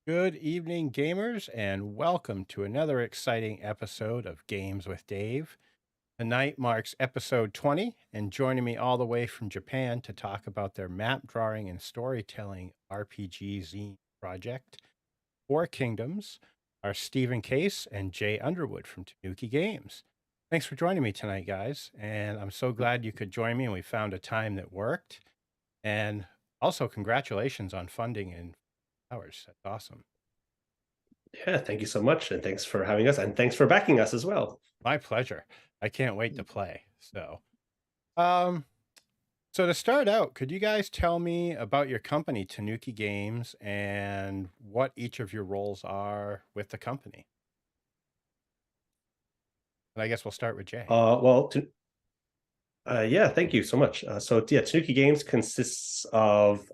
Good evening, gamers, and welcome to another exciting episode of Games with Dave. Tonight marks episode 20, and joining me all the way from Japan to talk about their map drawing and storytelling RPG zine project, Four Kingdoms, are Stephen Case and Jay Underwood from Tanuki Games. Thanks for joining me tonight, guys, and I'm so glad you could join me and we found a time that worked. And also, congratulations on funding in hours. That's awesome. Yeah, thank you so much. And thanks for having us. And thanks for backing us as well. My pleasure. I can't wait to play. Um, so to start out, could you guys tell me about your company, Tanuki Games, and what each of your roles are with the company? And I guess we'll start with Jay. Yeah, thank you so much. Tanuki Games consists of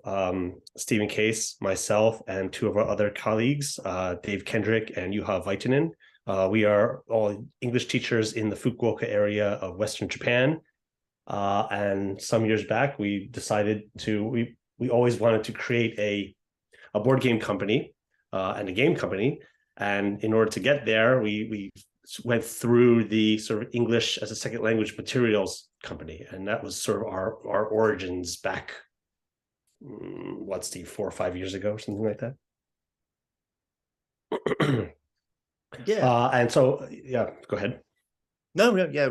Stephen Case, myself, and two of our other colleagues, Dave Kendrick and Juha Vaitanen. We are all English teachers in the Fukuoka area of Western Japan. And some years back, we decided we always wanted to create a board game company and a game company. And in order to get there, we went through the sort of English as a second language materials company, and that was sort of our origins back, what, Steve, 4 or 5 years ago, or something like that. Yeah. And so, yeah, go ahead. No, yeah,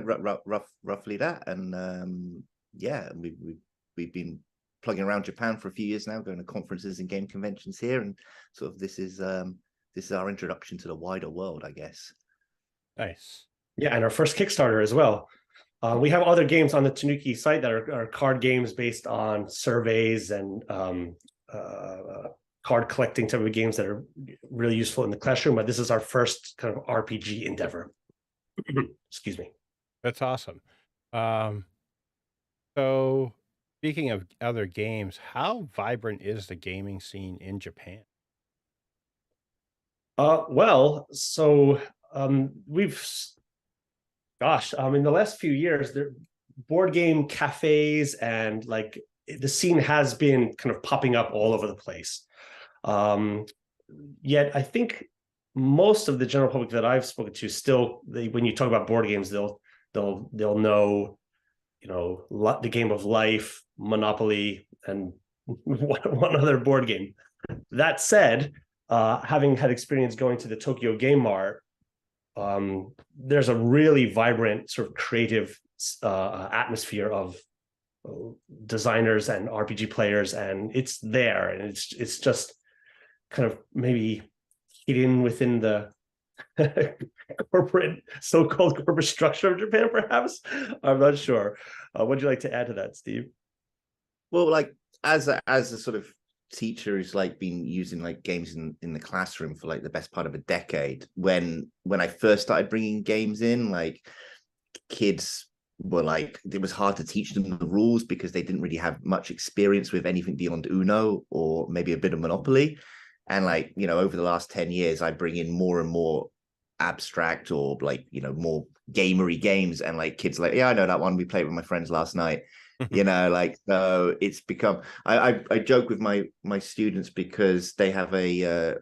roughly that. And yeah, we've been plugging around Japan for a few years now, going to conferences and game conventions here, and sort of this is our introduction to the wider world, I guess. Nice. Yeah, and our first Kickstarter as well. We have other games on the Tanuki site that are card games based on surveys and card collecting type of games that are really useful in the classroom. But this is our first kind of RPG endeavor. Excuse me. That's awesome. So speaking of other games, how vibrant is the gaming scene in Japan? In the last few years, there board game cafes and like the scene has been kind of popping up all over the place. Yet I think most of the general public that I've spoken to still, when you talk about board games, they'll know, the Game of Life, Monopoly, and one other board game. That said, having had experience going to the Tokyo Game Mart, there's a really vibrant sort of creative atmosphere of designers and RPG players, and it's there, and it's just kind of maybe hidden within the so-called corporate structure of Japan, perhaps. I'm not sure. Would you like to add to that, Steve? Well, like as a sort of teacher who's like been using like games in the classroom for like the best part of a decade, when I first started bringing games in, like kids were like, it was hard to teach them the rules because they didn't really have much experience with anything beyond Uno or maybe a bit of Monopoly. And like, over the last 10 years, I bring in more and more abstract or like, more gamery games, and like kids are like, yeah, I know that one. We played with my friends last night. Like, so it's become, I joke with my students because they have a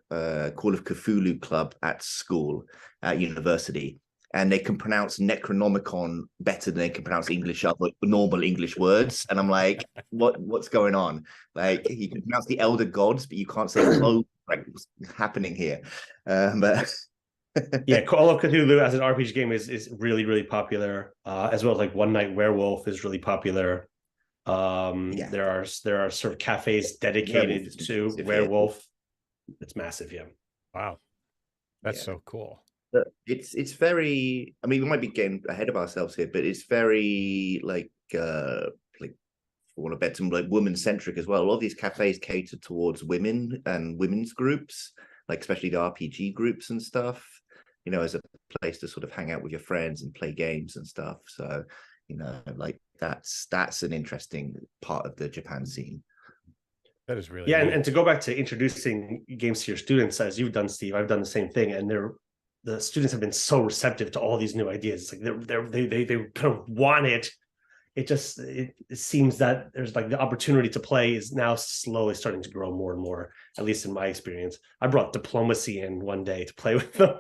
Call of Cthulhu club at school, at university, and they can pronounce Necronomicon better than they can pronounce English, other normal English words. And I'm like, what's going on? Like, you can pronounce the Elder Gods, but you can't say, oh, what's happening here? But yeah, Call of Cthulhu as an RPG game is really, really popular, as well as like One Night Werewolf is really popular. Yeah. There are sort of cafes dedicated to werewolf. It's massive, yeah. Wow, that's so cool. It's very, I mean, we might be getting ahead of ourselves here, but it's very like for want to bet some like woman centric as well. A lot of these cafes cater towards women and women's groups, like especially the RPG groups and stuff, as a place to sort of hang out with your friends and play games and stuff. So, like that's an interesting part of the Japan scene. That is really and to go back to introducing games to your students, as you've done, Steve, I've done the same thing, and the students have been so receptive to all these new ideas. It's like they kind of want it it seems that there's like the opportunity to play is now slowly starting to grow more and more, at least in my experience. I brought diplomacy in one day to play with them.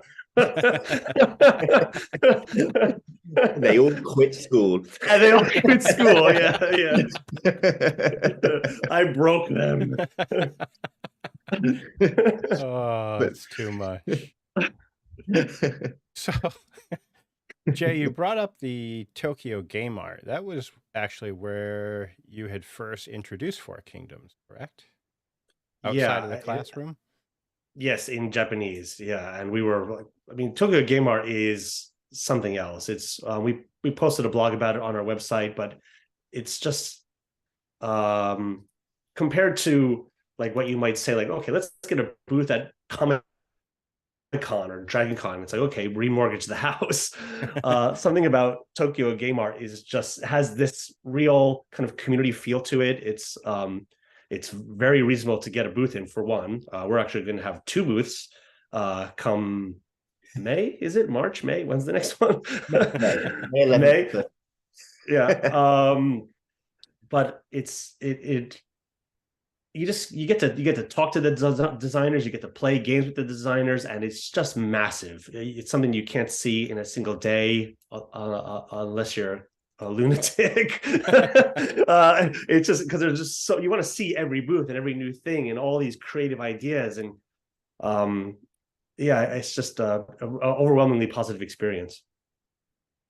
They all quit school. And they all quit school. Yeah. I broke them. Oh, it's too much. So, Jay, you brought up the Tokyo Game Art. That was actually where you had first introduced Four Kingdoms, correct? Outside of the classroom? Yes, in Japanese. Yeah. And we were like, I mean, Tokyo Game Art is something else. It's we posted a blog about it on our website, but it's just compared to like what you might say, like, okay, let's get a booth at Comic Con or Dragon Con. It's like, okay, remortgage the house. Something about Tokyo Game Art is just has this real kind of community feel to it. It's very reasonable to get a booth in, for one. We're actually going to have 2 booths come May. Is it March? May? When's the next one? May. Yeah. But you get to talk to the designers, you get to play games with the designers, and it's just massive. It's something you can't see in a single day unless you're a lunatic. It's just because there's just so you want to see every booth and every new thing and all these creative ideas, and it's just a overwhelmingly positive experience.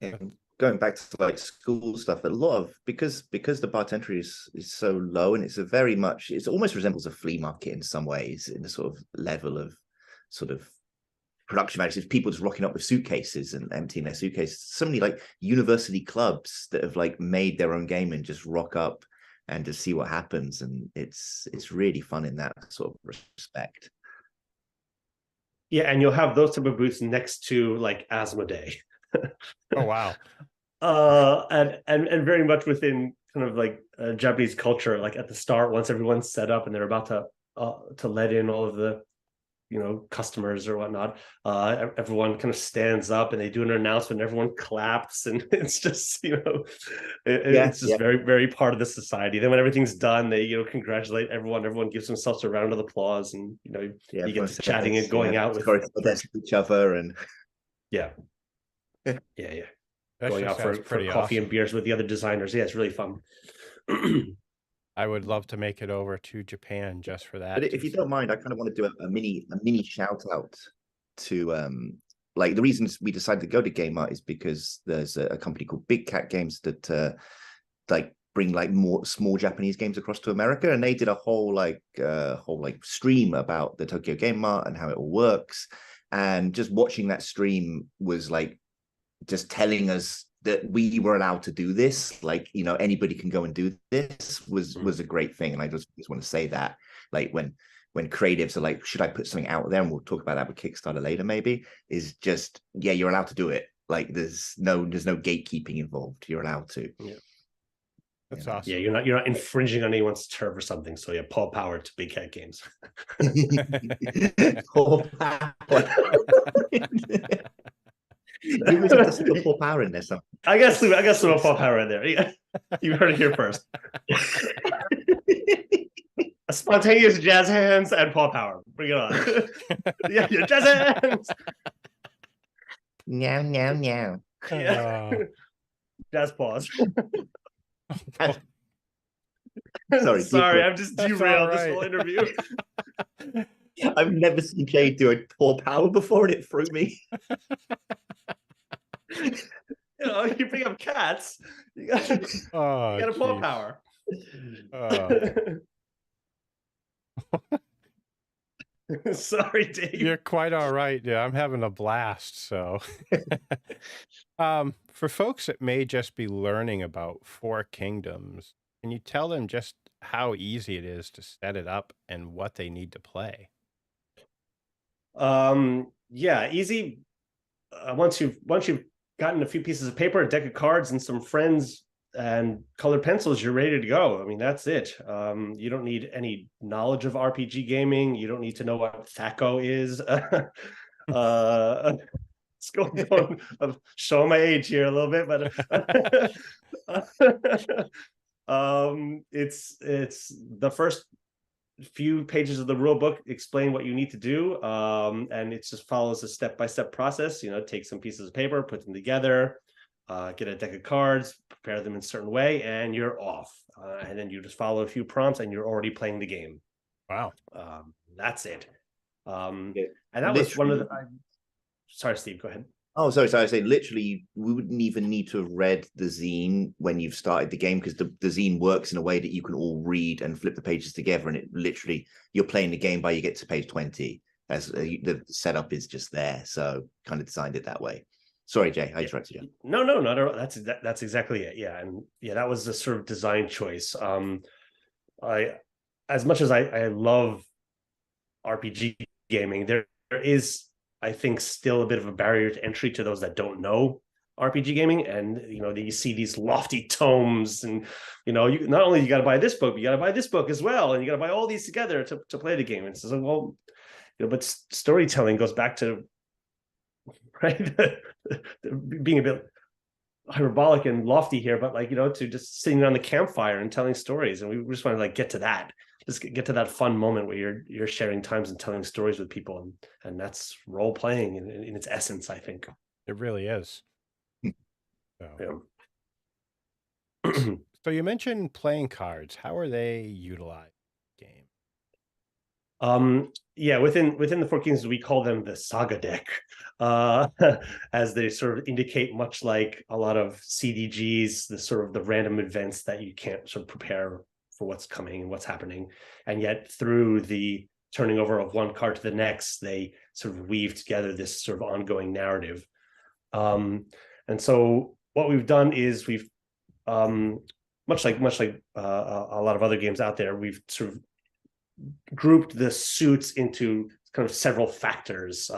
And going back to like school stuff, a lot of because the bartender is so low, and it's it almost resembles a flea market in some ways, in the sort of level of sort of production values. People just rocking up with suitcases and emptying their suitcases. So many like university clubs that have like made their own game and just rock up and just see what happens, and it's really fun in that sort of respect. Yeah, and you'll have those type of booths next to like Asmodee. Oh wow. And very much within kind of like Japanese culture, like at the start, once everyone's set up and they're about to let in all of the customers or whatnot, everyone kind of stands up and they do an announcement, everyone claps, and it's just it's just very, very part of the society. Then when everything's done, they congratulate everyone gives themselves a round of applause, and you get to chatting and going out with each other, and yeah. That going out for coffee awesome. and beers with the other designers. Yeah, it's really fun. I would love to make it over to Japan just for that. But if you don't mind, I kind of want to do a mini shout out to like the reasons we decided to go to Game Art is because there's a company called Big Cat Games that like bring like more small Japanese games across to America, and they did a whole stream about the Tokyo Game Art and how it all works. And just watching that stream was like just telling us that we were allowed to do this, like anybody can go and do this was a great thing. And I just want to say that, like when creatives are like, should I put something out there, and we'll talk about that with Kickstarter later maybe, is just you're allowed to do it. Like there's no gatekeeping involved. You're allowed to. That's awesome. Yeah, you're not infringing on anyone's turf or something. So Paul Power to Big Cat Games. Paul Power. You was just put Paul Power in there. So I guess some Paul Power in there. Yeah. You heard it here first. A spontaneous jazz hands and Paul Power. Bring it on. Yeah, jazz hands. Meow meow meow. Yeah. Jazz pause. Sorry, I've just derailed this whole interview. I've never seen Jay do a Paul Power before, and it threw me. You bring up cats. You got a Paul Power. Sorry, Dave. You're quite all right. Yeah, I'm having a blast. So, for folks that may just be learning about Four Kingdoms, can you tell them just how easy it is to set it up and what they need to play? Yeah, easy. Once you've gotten a few pieces of paper, a deck of cards, and some friends and colored pencils, you're ready to go. I mean, that's it. You don't need any knowledge of RPG gaming. You don't need to know what THAC0 is. I'm showing my age here a little bit, but it's the first few pages of the rule book explain what you need to do, and it just follows a step-by-step process. Take some pieces of paper, put them together, get a deck of cards, prepare them in a certain way, and you're off. And then you just follow a few prompts and you're already playing the game. Wow. That's it. And Yeah. that was one of the sorry, Steve, go ahead. Oh, sorry. I was saying, literally, we wouldn't even need to have read the zine when you've started the game, because the zine works in a way that you can all read and flip the pages together, and it literally, you're playing the game by you get to page 20. As the setup is just there, so kind of designed it that way. Sorry, Jay, I interrupted you. No, not at all. That's exactly it. Yeah, and that was the sort of design choice. As much as I love RPG gaming, there is, I think, still a bit of a barrier to entry to those that don't know RPG gaming. And you see these lofty tomes, and you not only you got to buy this book, but you got to buy this book as well, and you got to buy all these together to play the game. And so, well, but storytelling goes back to, right, being a bit hyperbolic and lofty here, but to just sitting around the campfire and telling stories. And we just want to get to that. Just get to that fun moment where you're sharing times and telling stories with people, and that's role playing in its essence, I think. It really is. Yeah. So you mentioned playing cards. How are they utilized in the game? Within the Four Kings, we call them the saga deck, as they sort of indicate, much like a lot of CDGs, the sort of the random events that you can't sort of prepare for what's coming and what's happening. And yet through the turning over of one card to the next, they sort of weave together this sort of ongoing narrative. And so what we've done is we've, much like a lot of other games out there, we've sort of grouped the suits into kind of several factors,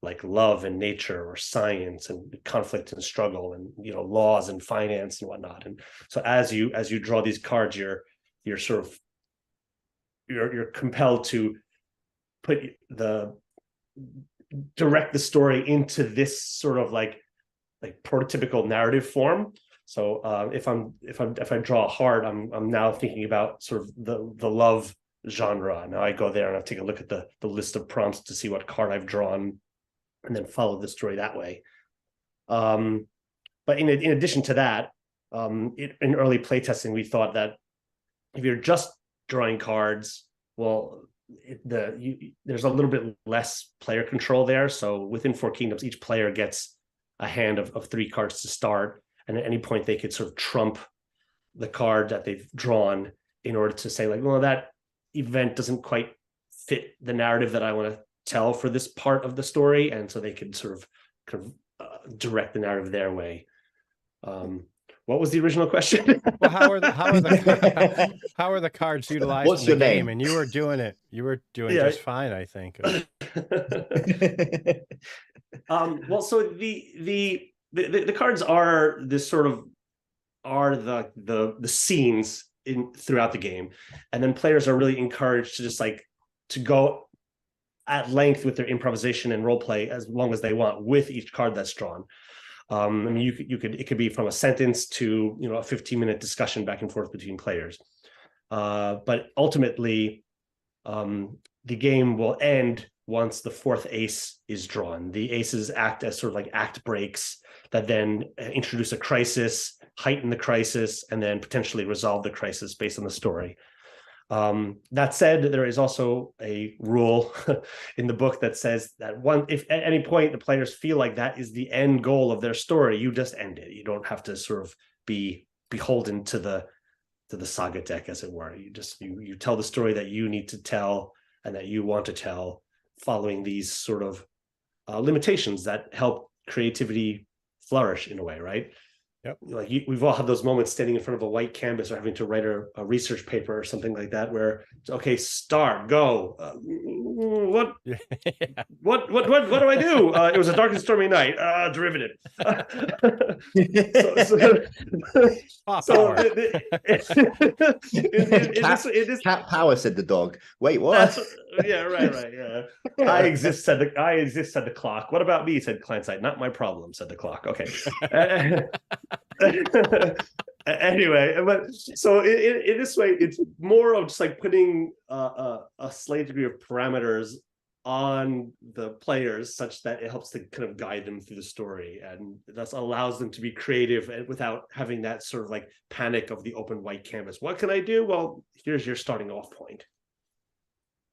like love and nature, or science and conflict and struggle, and laws and finance and whatnot. And so as you draw these cards, you're compelled to direct the story into this sort of like prototypical narrative form. So if I draw a heart, I'm now thinking about sort of the love genre. Now I go there and I take a look at the list of prompts to see what card I've drawn, and then follow the story that way. But in addition to that, in early playtesting, we thought that if you're just drawing cards, well, there's a little bit less player control there. So within Four Kingdoms, each player gets a hand of 3 cards to start, and at any point they could sort of trump the card that they've drawn in order to say, like, well, that event doesn't quite fit the narrative that I want to tell for this part of the story, and so they can sort of direct the narrative their way. What was the original question? Well, how are the cards utilized in the game? And you were doing it. You were doing just fine, I think. Well, so the cards are this sort of the scenes throughout the game, and then players are really encouraged to just to go at length with their improvisation and role play as long as they want with each card that's drawn. I mean, it could be from a sentence to a 15-minute discussion back and forth between players. But ultimately, the game will end once the 4th ace is drawn. The aces act as sort of like act breaks that then introduce a crisis, heighten the crisis, and then potentially resolve the crisis based on the story. That said, there is also a rule in the book that says that if at any point the players feel like that is the end goal of their story, you just end it. You don't have to sort of be beholden to the saga deck, as it were. You tell the story that you need to tell and that you want to tell, following these sort of limitations that help creativity flourish in a way, right? Yep. Like we've all had those moments standing in front of a white canvas or having to write a research paper or something like that, where okay, start, go. what Yeah. what do I do? It was a dark and stormy night. Derivative. Power. Cat power, said the dog. Wait, what? Yeah, right. Yeah. I exist, said the clock. What about me, said Client-side. Not my problem, said the clock. Okay. Anyway, but so in this way, it's more of just like putting a slight degree of parameters on the players such that it helps to kind of guide them through the story, and thus allows them to be creative and without having that sort of like panic of the open white canvas. What can I do? Well, here's your starting off point.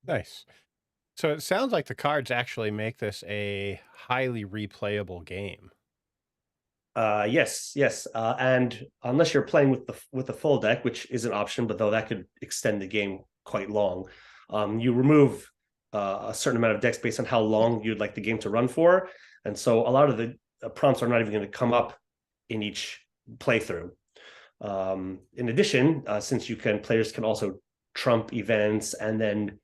Nice. So it sounds like the cards actually make this a highly replayable game. Yes. And unless you're playing with the full deck, which is an option, but though that could extend the game quite long, you remove a certain amount of deck space on how long you'd like the game to run for, and so a lot of the prompts are not even going to come up in each playthrough. In addition, since players can also trump events, and then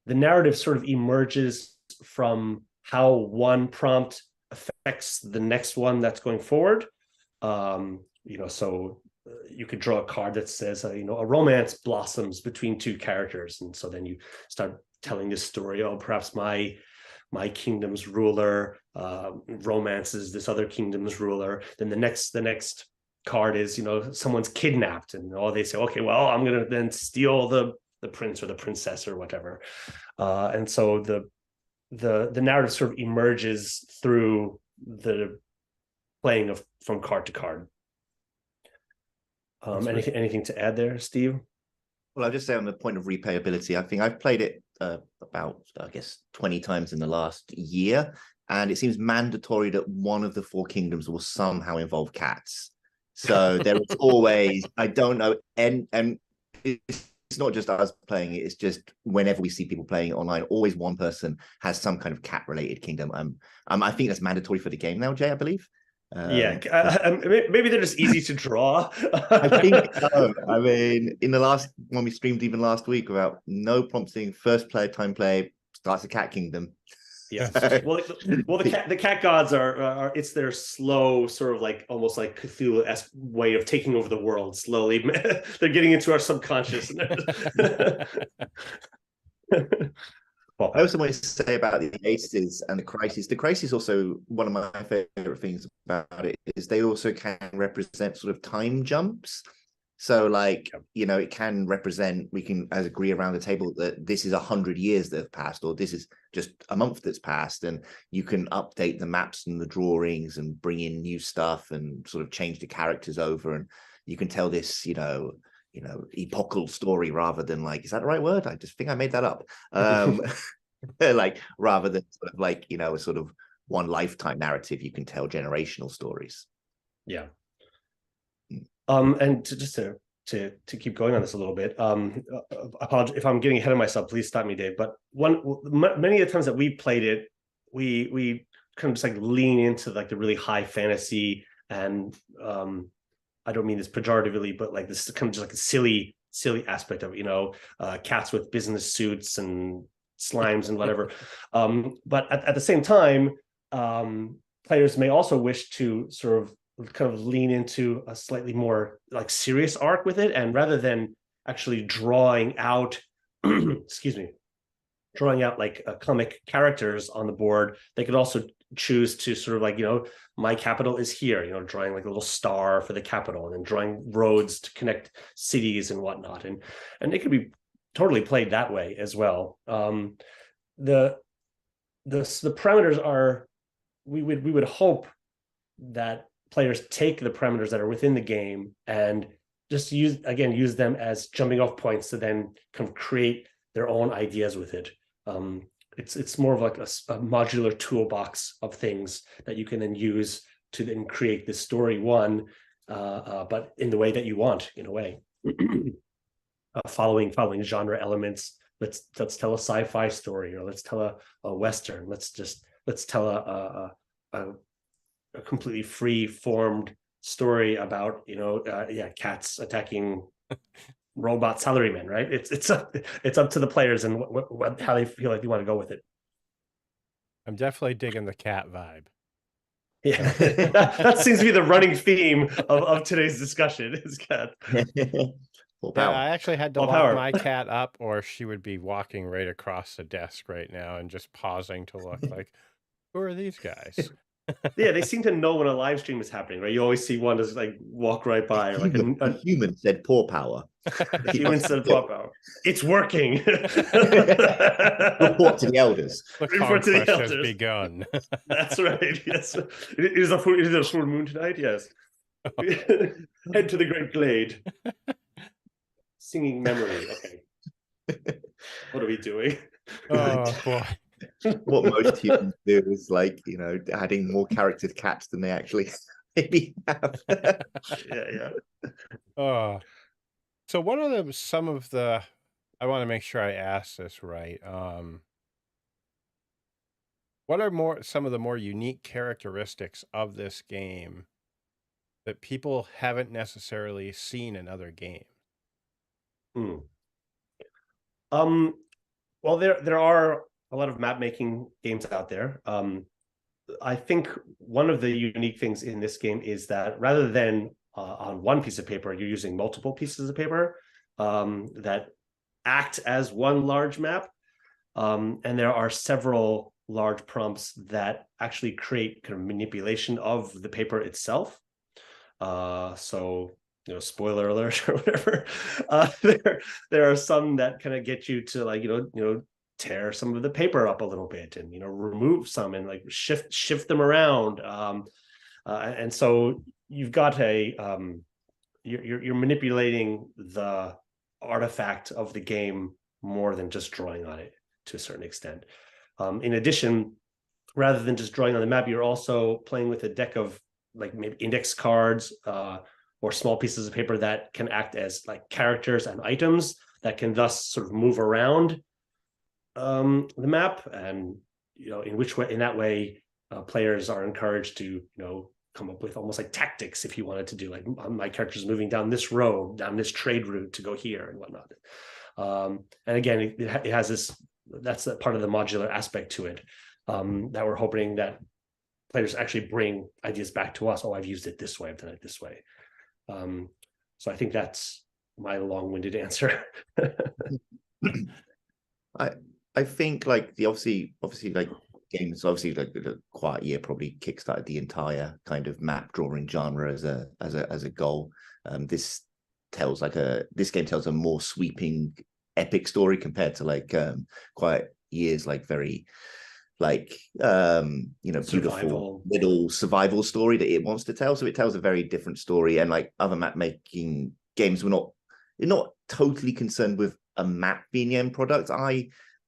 the narrative sort of emerges from how one prompt affects the next one that's going forward. So you could draw a card that says, a romance blossoms between two characters, and so then you start telling this story. Oh, perhaps my kingdom's ruler romances this other kingdom's ruler. Then the next card is, someone's kidnapped, and they say, okay, well, I'm gonna then steal the prince or the princess or whatever. And so the narrative sort of emerges through the playing from card to card. Anything to add there, Steve? Well, I'll just say on the point of replayability, I think I've played it about, I guess, 20 times in the last year, and it seems mandatory that one of the four kingdoms will somehow involve cats. So there is always, I don't know, and it's not just us playing it, it's just whenever we see people playing it online, always one person has some kind of cat-related kingdom. I think that's mandatory for the game now, Jay, I believe. Maybe they're just easy to draw. I think so. I mean, when we streamed even last week about no prompting, first player time play starts a cat kingdom. Yeah. Well, the cat gods are it's their slow sort of like almost like Cthulhu-esque way of taking over the world slowly. They're getting into our subconscious. I also want to say about the aces and the crises. The crises also, one of my favorite things about it is they also can represent sort of time jumps. So it can represent, we can as agree around the table that this is 100 years that have passed, or this is just a month that's passed, and you can update the maps and the drawings and bring in new stuff and sort of change the characters over, and you can tell this, epochal story rather than is that the right word? I just think I made that up. Rather than sort of a sort of one lifetime narrative, you can tell generational stories. Yeah. And to keep going on this a little bit, apologize if I'm getting ahead of myself, please stop me, Dave. But many of the times that we played it, we kind of just lean into the really high fantasy, and I don't mean this pejoratively, but this kind of just a silly aspect of it, cats with business suits and slimes and whatever. But at the same time, players may also wish to sort of kind of lean into a slightly more serious arc with it, and rather than actually drawing out comic characters on the board, they could also choose to sort of my capital is here, drawing a little star for the capital, and then drawing roads to connect cities and whatnot, and it could be totally played that way as well. The parameters are, we would hope that players take the parameters that are within the game and just use them as jumping off points to then kind of create their own ideas with it. It's more of a modular toolbox of things that you can then use to then create this story but in the way that you want, in a way. Following genre elements. Let's tell a sci-fi story, or let's tell a western. Let's tell a completely free formed story about cats attacking robot salarymen, right? It's up to the players and how they feel like they want to go with it. I'm definitely digging the cat vibe. Yeah, that seems to be the running theme of today's discussion. Is cat. Full Yeah, power. I actually had to Full lock power. my cat up, or she would be walking right across the desk right now and just pausing to look like, who are these guys? Yeah, they seem to know when a live stream is happening, right? You always see one just like walk right by, or like A human said poor power. a human said pop power. It's working. Report to the elders. The Report to the conquest has elders. begun. That's right. Yes, it is a full moon tonight. Yes. Head to the great glade. Singing memory. Okay. What are we doing? Oh boy. What most humans do is like, adding more character to cats than they actually maybe have. Yeah. Oh. So what are some of the, I want to make sure I ask this right. What are some of the more unique characteristics of this game that people haven't necessarily seen in other games? Well, there are a lot of map making games out there. I think one of the unique things in this game is that rather than on one piece of paper, you're using multiple pieces of paper that act as one large map. And there are several large prompts that actually create kind of manipulation of the paper itself. So, spoiler alert or whatever. There are some that kind of get you to like, tear some of the paper up a little bit and, remove some and like shift them around. And so you've got you're manipulating the artifact of the game more than just drawing on it to a certain extent. In addition, rather than just drawing on the map, you're also playing with a deck of like maybe index cards or small pieces of paper that can act as like characters and items that can thus sort of move around the map. And in that way players are encouraged to come up with almost like tactics if you wanted to do like my character's moving down this road, down this trade route to go here and whatnot. And again, it has this, that's a part of the modular aspect to it that we're hoping that players actually bring ideas back to us. Oh, I've used it this way, I've done it this way. So I think that's my long-winded answer. I think like the obviously like games, obviously like the Quiet Year probably kickstarted the entire kind of map drawing genre as a goal. This game tells a more sweeping epic story compared to like Quiet Year's like very like beautiful little survival story that it wants to tell. So it tells a very different story. And like other map making games, they're not totally concerned with a map being the end product.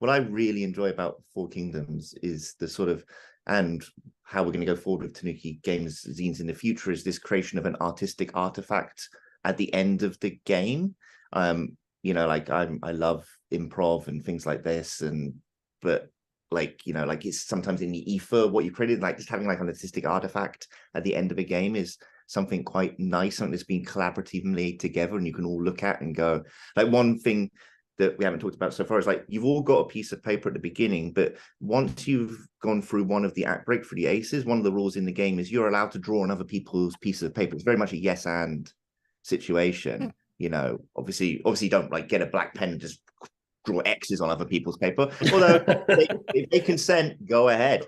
What I really enjoy about Four Kingdoms is the sort of, and how we're going to go forward with Tanuki Games zines in the future, is this creation of an artistic artifact at the end of the game. Like I love improv and things like this, but like it's sometimes in the ether what you created, like just having like an artistic artifact at the end of a game is something quite nice, something that's been collaboratively made together and you can all look at and go, like one thing that we haven't talked about so far is like you've all got a piece of paper at the beginning, but once you've gone through one of the act break for the aces, one of the rules in the game is you're allowed to draw on other people's pieces of paper. It's very much a yes and situation. Obviously you don't like get a black pen and just draw X's on other people's paper, although if they consent, go ahead.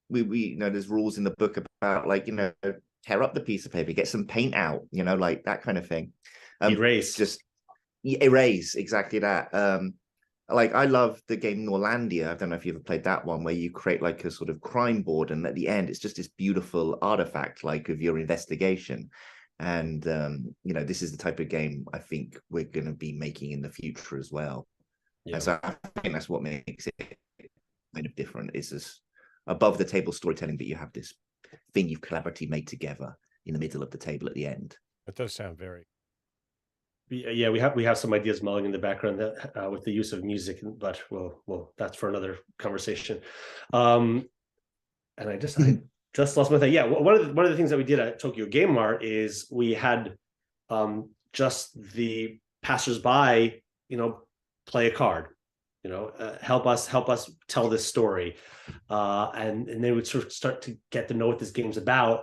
We there's rules in the book about like tear up the piece of paper, get some paint out, like that kind of thing. Erase. Erase, exactly that. Like I love the game Norlandia. I don't know if you ever played that one, where you create like a sort of crime board, and at the end it's just this beautiful artifact like of your investigation. And this is the type of game I think we're going to be making in the future as well. And so I think that's what makes it kind of different. It's this above the table storytelling, but you have this thing you've collaboratively made together in the middle of the table at the end. That does sound very. Yeah, we have some ideas mulling in the background that with the use of music, but well, that's for another conversation. And I just lost my thing. Yeah, one of the things that we did at Tokyo Game Mart is we had just the passersby, play a card, help us tell this story, and they would sort of start to get to know what this game's about.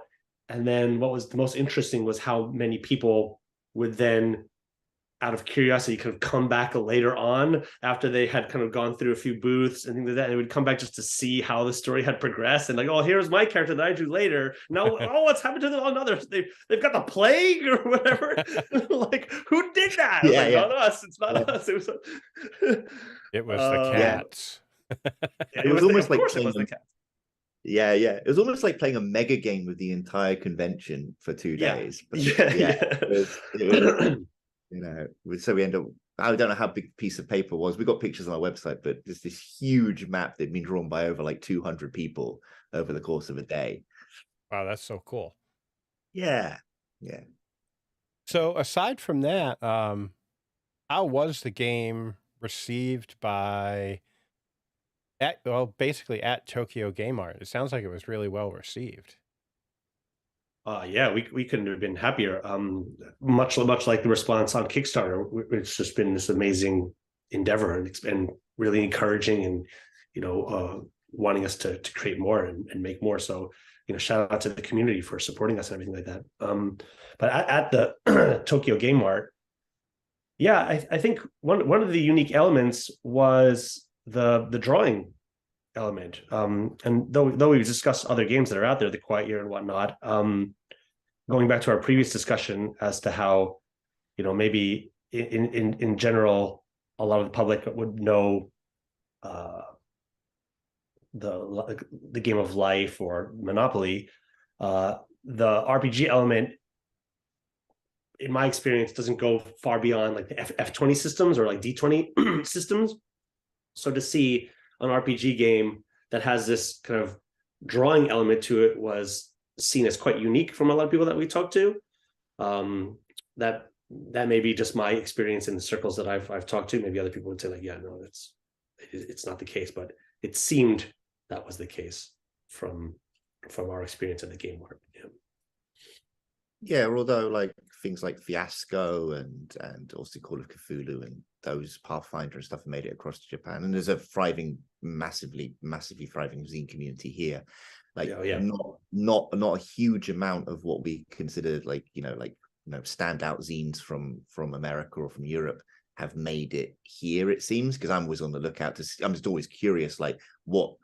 And then what was the most interesting was how many people would then, out of curiosity, kind of come back later on after they had kind of gone through a few booths and things like that. And they would come back just to see how the story had progressed, and like, oh, here's my character that I drew later. Now, oh, what's happened to them? Oh, no, they've got the plague or whatever. Like, who did that? Yeah, Like, yeah. not us. It's not us. It was. It was the cats. It was almost like it was the cats. Yeah, yeah. It was almost like playing a mega game with the entire convention for 2 days. But it was, so we end up, I don't know how big the piece of paper was. We got pictures on our website, but there's this huge map that'd been drawn by over like 200 people over the course of a day. Wow, that's so cool. Yeah, yeah. So aside from that, how was the game received basically at Tokyo Game Art? It sounds like it was really well received. Yeah, we couldn't have been happier. Much like the response on Kickstarter, it's just been this amazing endeavor, and it's been really encouraging, and wanting us to create more and make more. So shout out to the community for supporting us and everything like that. But at the Tokyo Game Art, yeah, I think one of the unique elements was the drawing element. And though we've discussed other games that are out there, the Quiet Year and whatnot, going back to our previous discussion as to how, maybe in general, a lot of the public would know the Game of Life or Monopoly. The RPG element, in my experience, doesn't go far beyond like the F20 systems or like D20 systems. So to see an RPG game that has this kind of drawing element to it was seen as quite unique from a lot of people that we talked to. That may be just my experience in the circles that I've talked to. Maybe other people would say like, yeah, no, it's not the case, but it seemed that was the case from our experience at the Game Art. Yeah, although like things like Fiasco and also Call of Cthulhu and those Pathfinder and stuff made it across to Japan, and there's a massively thriving zine community here. Like, not a huge amount of what we considered like standout zines from America or from Europe have made it here. It seems, because I'm always on the lookout to see, I'm just always curious, like what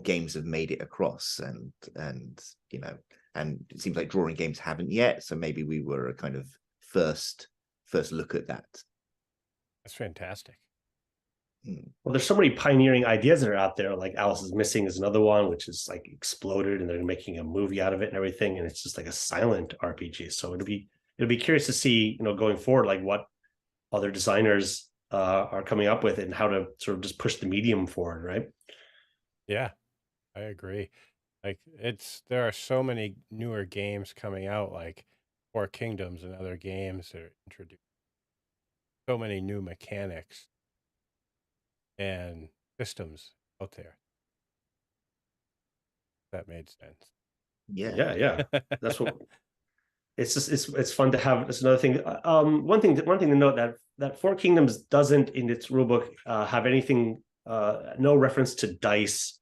games have made it across, and it seems like drawing games haven't yet. So maybe we were a kind of first look at that. That's fantastic. Well, there's so many pioneering ideas that are out there. Like Alice is Missing is another one, which is like exploded, and they're making a movie out of it and everything. And it's just like a silent RPG. So it'll be curious to see, going forward, like what other designers are coming up with and how to sort of just push the medium forward, right? Yeah, I agree. Like there are so many newer games coming out, like Four Kingdoms and other games that are introduced. So many new mechanics and systems out there. That made sense. Yeah. That's what. It's just it's fun to have. That's another thing. One thing to note, that Four Kingdoms doesn't in its rulebook have anything, no reference to dice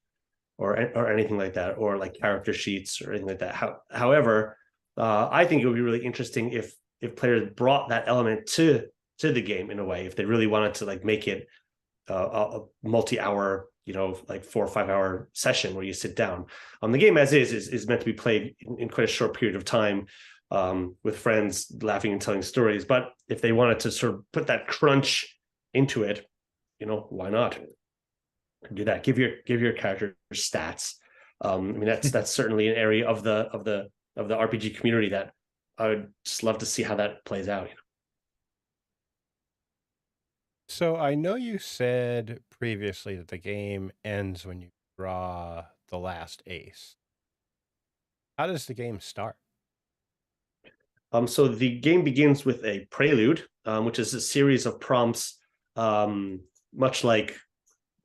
or anything like that, or like character sheets or anything like that. However, I think it would be really interesting if players brought that element to the game in a way, if they really wanted to like make it a multi-hour, like 4 or 5 hour session where you sit down. The game as is meant to be played in quite a short period of time, with friends laughing and telling stories. But if they wanted to sort of put that crunch into it, why not do that? Give your character stats. I mean, that's certainly an area of the RPG community that I would just love to see how that plays out. So I know you said previously that the game ends when you draw the last ace. How does the game start? So the game begins with a prelude, which is a series of prompts, much like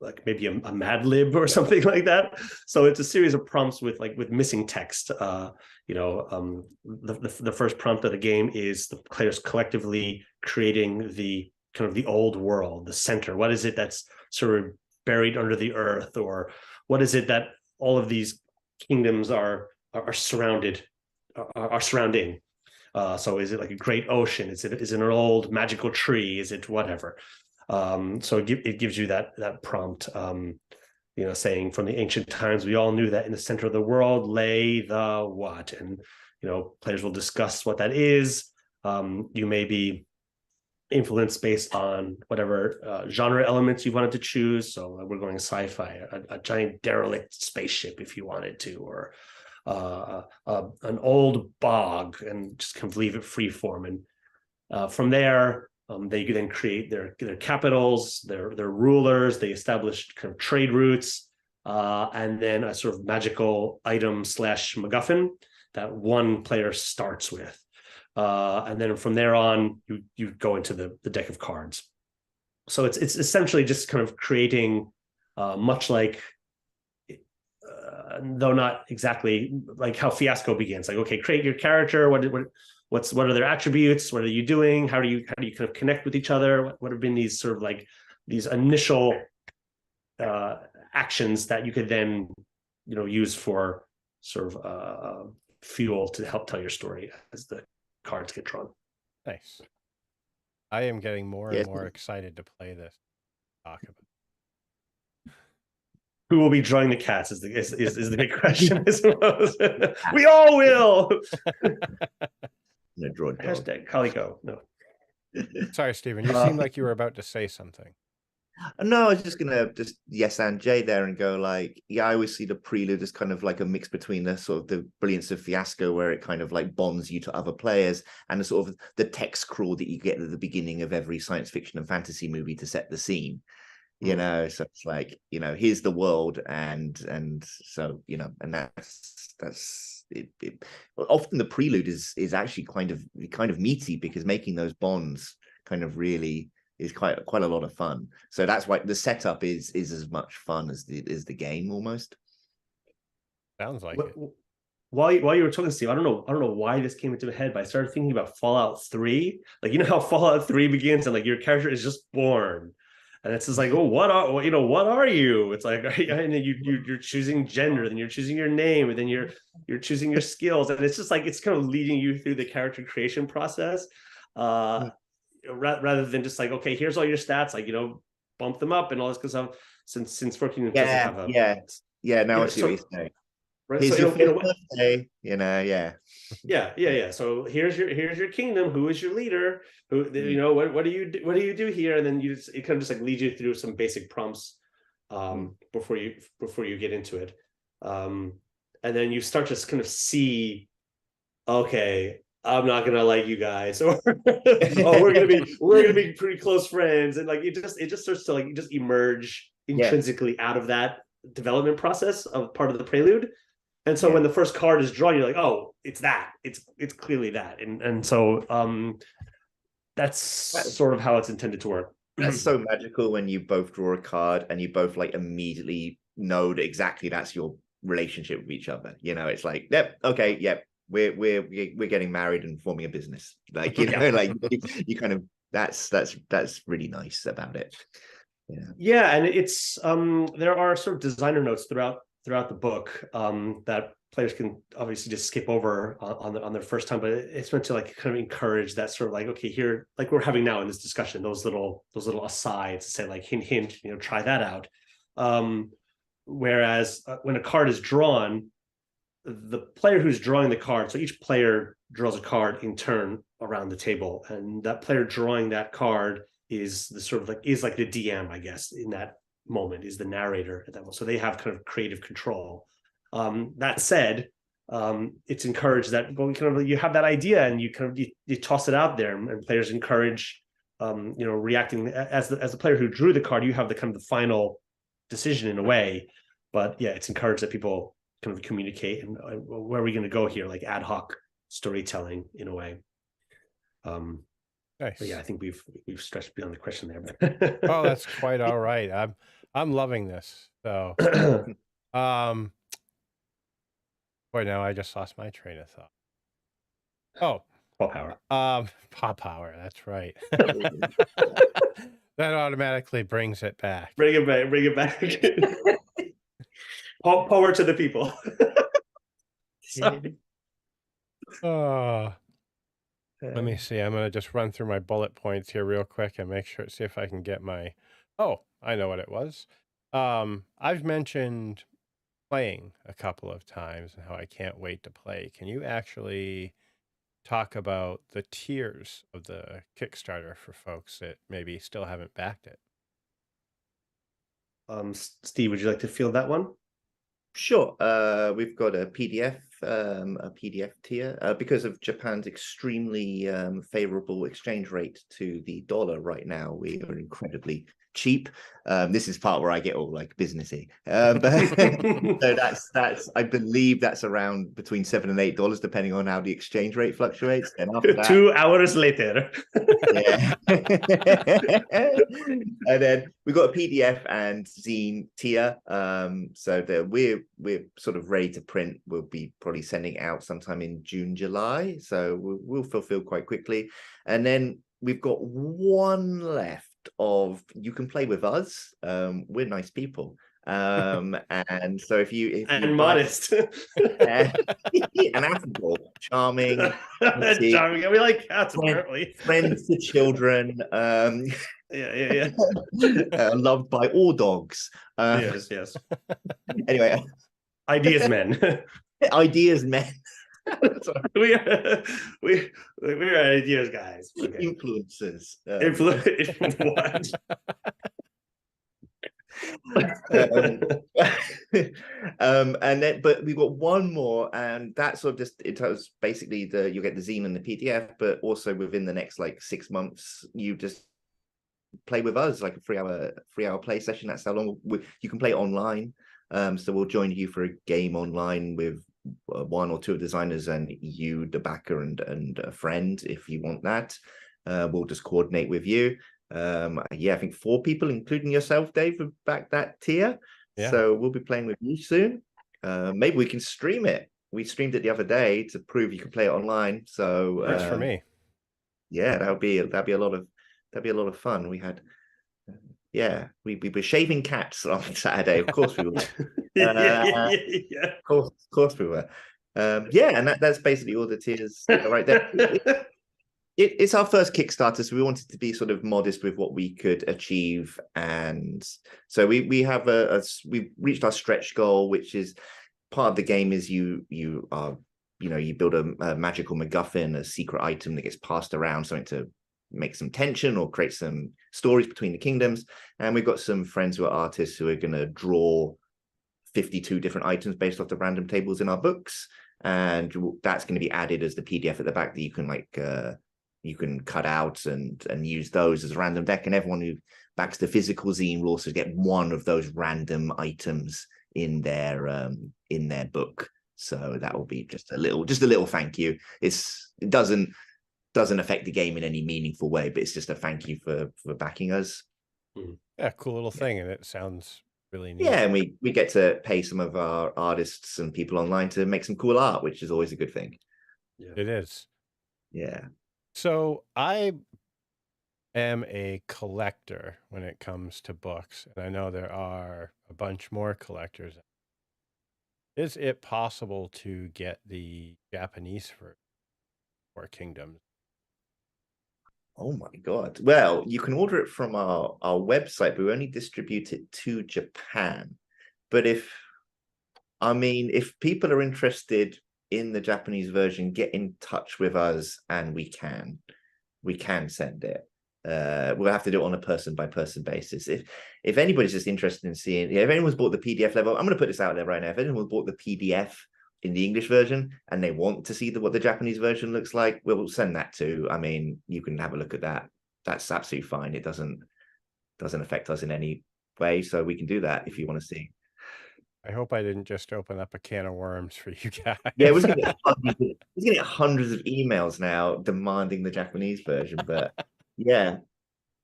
like maybe a Mad Lib or something like that. So it's a series of prompts with missing text. The first prompt of the game is the players collectively creating the kind of the old world, the center. What is it that's sort of buried under the earth, or what is it that all of these kingdoms are surrounding? So is it like a great ocean? Is it an old magical tree? Is it whatever? So it gives you that prompt, saying from the ancient times, we all knew that in the center of the world lay the what, and players will discuss what that is. You may be influenced based on whatever genre elements you wanted to choose. So we're going sci-fi, a giant derelict spaceship if you wanted to, or an old bog, and just kind of leave it free form. And from there, they then create their capitals, their rulers. They establish kind of trade routes, and then a sort of magical item / MacGuffin that one player starts with. And then from there on, you go into the deck of cards. So it's essentially just kind of creating, much like, though not exactly like how Fiasco begins. Like, okay, create your character. What are their attributes? What are you doing? How do you kind of connect with each other? What have been these sort of like these initial actions that you could then use for sort of fuel to help tell your story as the cards get drawn. Nice. I am getting more and more excited to play this. Talk about. Who will be drawing the cats is the big question, I suppose. We all will. Hashtag Calico. No. Sorry, Stephen. You seem like you were about to say something. No, I was just gonna yes and Jay there and go like, yeah, I always see the prelude as kind of like a mix between the sort of the brilliance of Fiasco, where it kind of like bonds you to other players, and the sort of the text crawl that you get at the beginning of every science fiction and fantasy movie to set the scene. So it's like, here's the world, and so and that's it. Often the prelude is actually kind of meaty, because making those bonds kind of really is quite a lot of fun. So that's why the setup is as much fun as the game almost. Sounds like it. While you were talking, Steve, I don't know why this came into my head, but I started thinking about Fallout 3. Like, how Fallout 3 begins, and like your character is just born. And it's just like, oh, what are you? It's like, and then you're choosing gender, then you're choosing your name, and then you're choosing your skills, and it's just like it's kind of leading you through the character creation process, rather than just like, okay, here's all your stats, like bump them up and all this good stuff. Since working doesn't have a now I see what you're saying. Right. Here's so your birthday, yeah. So here's your kingdom. Who is your leader? Who what do you do here? And then it kind of just like leads you through some basic prompts before you get into it, and then you start to kind of see, okay, I'm not gonna like you guys, or we're gonna be pretty close friends, and like it just starts to like just emerge intrinsically out of that development process of part of the prelude. And so when the first card is drawn, you're like, oh, it's that. It's clearly that. And so that's sort of how it's intended to work. That's so magical when you both draw a card and you both like immediately know that exactly that's your relationship with each other. It's like, yep, okay, yep, we're getting married and forming a business. Like, like you kind of that's really nice about it. Yeah, and it's there are sort of designer notes throughout the book that players can obviously just skip over on their first time, but it's meant to like kind of encourage that sort of like, okay, here, like we're having now in this discussion, those little asides to say like, hint, try that out. Whereas when a card is drawn, the player who's drawing the card, so each player draws a card in turn around the table, and that player drawing that card is the sort of like the DM, I guess, in that moment, is the narrator at that moment. So they have kind of creative control. That said, it's encouraged that you have that idea and you kind of you toss it out there, and players encourage reacting as the player who drew the card. You have the kind of the final decision in a way, but yeah, it's encouraged that people kind of communicate and where are we going to go here, like ad hoc storytelling in a way. Nice. But yeah, I think we've stretched beyond the question there. Oh, that's quite all right. I'm loving this. So, um, boy, now I just lost my train of thought. Oh, Paw power. Pop Power. That's right. That automatically brings it back. Bring it back. Bring it back. Power to the people. Sorry. Oh, let me see. I'm going to just run through my bullet points here real quick and make sure, see if I can get my, oh, I know what it was. I've mentioned playing a couple of times and how I can't wait to play. Can you actually talk about the tiers of the Kickstarter for folks that maybe still haven't backed it? Steve, would you like to field that one? Sure. We've got a PDF tier because of Japan's extremely favorable exchange rate to the dollar right now. We are incredibly cheap. This is part where I get all like businessy. So that's I believe that's around between $7 and $8, depending on how the exchange rate fluctuates. And after that, 2 hours later. yeah. And then we got a PDF and zine tier. So that we're sort of ready to print. We'll be probably sending it out sometime in June, July. So we'll fulfill quite quickly. And then we've got one left of You Can Play With Us. We're nice people. And so if you modest and affable, charming, charming. We like cats apparently. Friends to children, yeah. Loved by all dogs. Yes. Anyway, ideas men. Ideas men. we're ideas guys. Okay. Influencers. What? And then, but we've got one more, and that's sort of just it was basically you get the zine and the PDF, but also within the next like 6 months, you just play with us like a 3-hour play session. That's how long you can play online. So we'll join you for a game online with one or two designers and you, the backer, and a friend if you want that. We'll just coordinate with you. I think 4 people, including yourself, Dave, have backed that tier. Yeah. So we'll be playing with you soon. Maybe we can stream it. We streamed it the other day to prove you can play it online. So works for me. Yeah, that'd be a lot of fun. We had we were shaving cats on Saturday. Of course we were. Of course we were. And that's basically all the tiers right there. It's our first Kickstarter, so we wanted to be sort of modest with what we could achieve, and so we have we've reached our stretch goal, which is part of the game is you build a magical MacGuffin, a secret item that gets passed around, something to make some tension or create some stories between the kingdoms. And we've got some friends who are artists who are going to draw 52 different items based off the random tables in our books, and that's going to be added as the PDF at the back that you can you can cut out and use those as a random deck, and everyone who backs the physical zine will also get one of those random items in their book. So that will be just a little thank you. It doesn't affect the game in any meaningful way, but it's just a thank you for backing us. Yeah, cool little thing, and it sounds really neat. Yeah, and we get to pay some of our artists and people online to make some cool art, which is always a good thing. Yeah. It is. Yeah. So I am a collector when it comes to books, and I know there are a bunch more collectors. Is it possible to get the Japanese for Kingdoms? Oh my God. Well, you can order it from our website, but we only distribute it to Japan. But if people are interested in the Japanese version, get in touch with us and we can send it. We'll have to do it on a person by person basis. If anybody's just interested in seeing, if anyone's bought the PDF level, I'm going to put this out there right now. If anyone's bought the PDF in the English version and they want to see what the Japanese version looks like, we'll send that too. I mean, you can have a look at that. That's absolutely fine. It doesn't affect us in any way, so we can do that if you want to see. I hope I didn't just open up a can of worms for you guys. Yeah, we're going to get hundreds of emails now demanding the Japanese version, but yeah.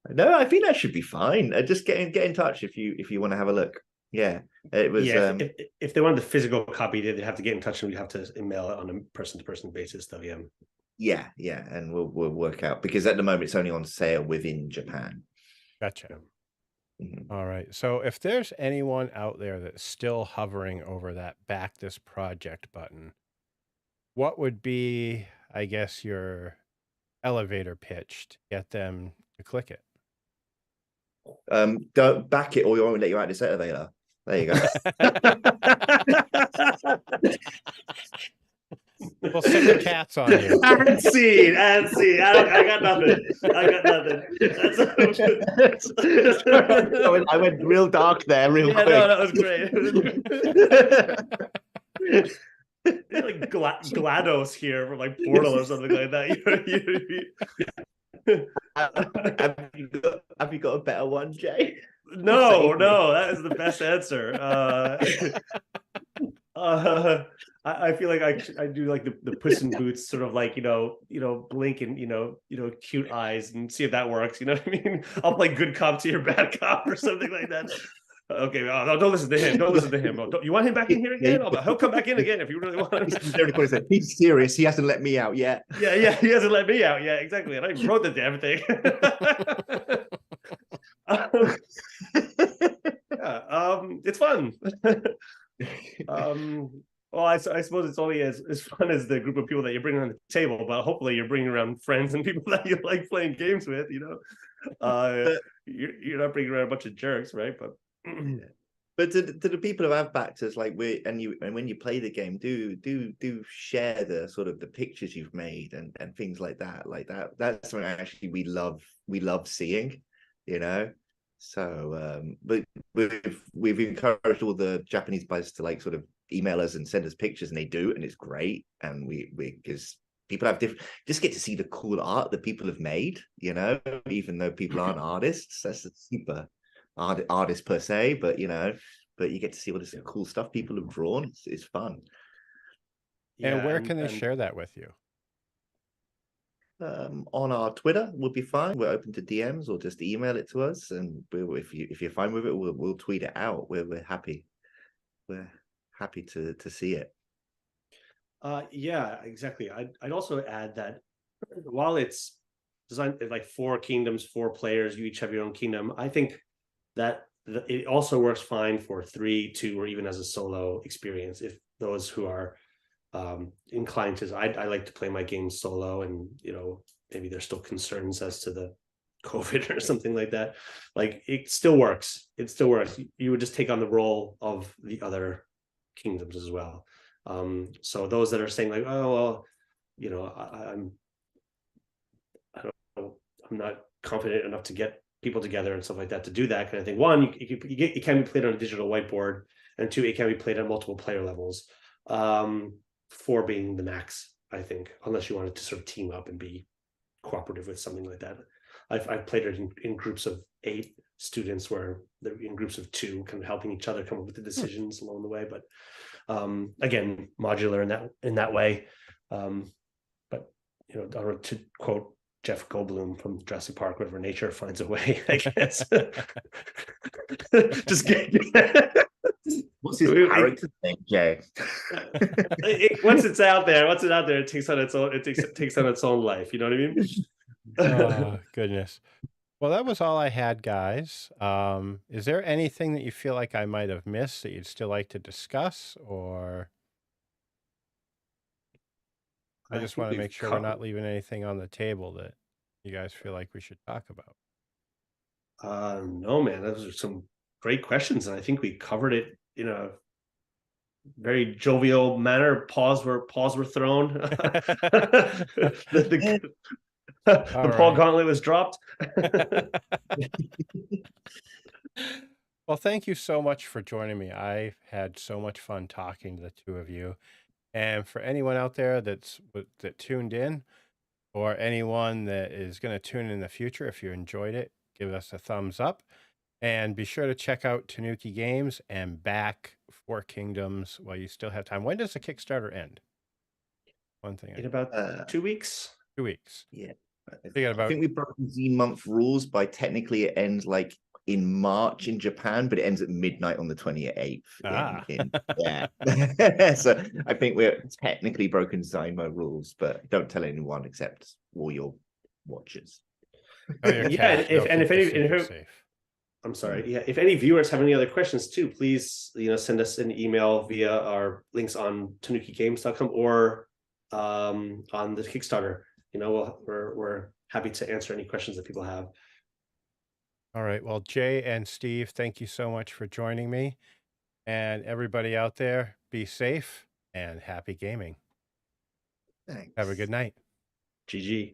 No, I think that should be fine. Just get in touch if you want to have a look. Yeah, it was. Yeah, if they wanted the physical copy, they'd have to get in touch and we'd have to email it on a person-to-person basis, though. Yeah, and we'll work out, because at the moment it's only on sale within Japan. Gotcha. Mhm. All right. So if there's anyone out there that's still hovering over that back this project button, what would be, I guess, your elevator pitch to get them to click it? Don't back it, or we won't let you out this elevator. There you go. We'll set the cats on you. And scene. I got nothing. I went real dark there, real quick. No, that was great. Like GLaDOS here from like Portal or something like that. Have you got a better one, Jay? No, that is the best answer. I feel like I do like the Puss in Boots sort of like blink and cute eyes and see if that works. You know what I mean? I'll play good cop to your bad cop or something like that. Okay, no, don't listen to him. Don't listen to him. You want him back in here again? He'll come back in again if you really want him. He's serious. He hasn't let me out yet. Yeah, he hasn't let me out. Yeah, exactly. And I wrote the damn thing. It's fun. Well, I suppose it's only as fun as the group of people that you're bringing on the table, but hopefully you're bringing around friends and people that you like playing games with. You're not bringing around a bunch of jerks, right? But to the people who have backed us, like when you play the game, do share the sort of the pictures you've made and things like that. That's something actually we love seeing, So, but we've encouraged all the Japanese buyers to like sort of email us and send us pictures, and they do, and it's great. And we because people have just get to see the cool art that people have made, even though people aren't artists. That's super artists per se, but you get to see all this cool stuff people have drawn. It's fun. And where can they share that with you? On our Twitter would be fine. We're open to DMs, or just email it to us, and if you're fine with it, we'll tweet it out. We're happy. We're happy to see it. Yeah, exactly. I'd also add that while it's designed like 4 kingdoms, 4 players, you each have your own kingdom, I think that it also works fine for 3, 2, or even as a solo experience. If those who are inclined to, I like to play my games solo, and maybe there's still concerns as to the COVID or something like that. Like it still works. You would just take on the role of the other kingdoms as well. So those that are saying like, oh well, I'm not confident enough to get people together and stuff like that to do that kind of thing. One, it can be played on a digital whiteboard, and 2, it can be played at multiple player levels. 4 being the max, I think, unless you wanted to sort of team up and be cooperative with something like that. I've played it in groups of 8 students, where they're in groups of 2, kind of helping each other come up with the decisions along the way. But again, modular in that way. But to quote Jeff Goldblum from Jurassic Park, wherever nature finds a way, I guess. Just What's his character name, Jay? Once it's out there, it takes on its own. It takes on its own life. You know what I mean? Oh, goodness. Well, that was all I had, guys. Is there anything that you feel like I might have missed that you'd still like to discuss, or I just want to make sure we're not leaving anything on the table that you guys feel like we should talk about? No, man, those are some great questions, and I think we covered it in a very jovial manner. Paws were thrown. The Paul Gauntlet was dropped. Well, thank you so much for joining me. I've had so much fun talking to the two of you. And for anyone out there that tuned in, or anyone that is going to tune in the future, if you enjoyed it, give us a thumbs up. And be sure to check out Tanuki Games and back 4 Kingdoms while you still have time. When does the Kickstarter end? One thing. In about 2 weeks. 2 weeks. Yeah. Forget I about think we've broken Zine month rules by technically it ends like in March in Japan, but it ends at midnight on the 28th. Yeah. So I think we're technically broken Zymo rules, but don't tell anyone except all your watchers. tell your Yeah, cat. and if They'll and keep if the any secret safe. I'm sorry. Yeah, if any viewers have any other questions too, please send us an email via our links on tanukigames.com or on the Kickstarter. We're happy to answer any questions that people have. All right. Well, Jay and Steve, thank you so much for joining me. And everybody out there, be safe and happy gaming. Thanks. Have a good night. GG.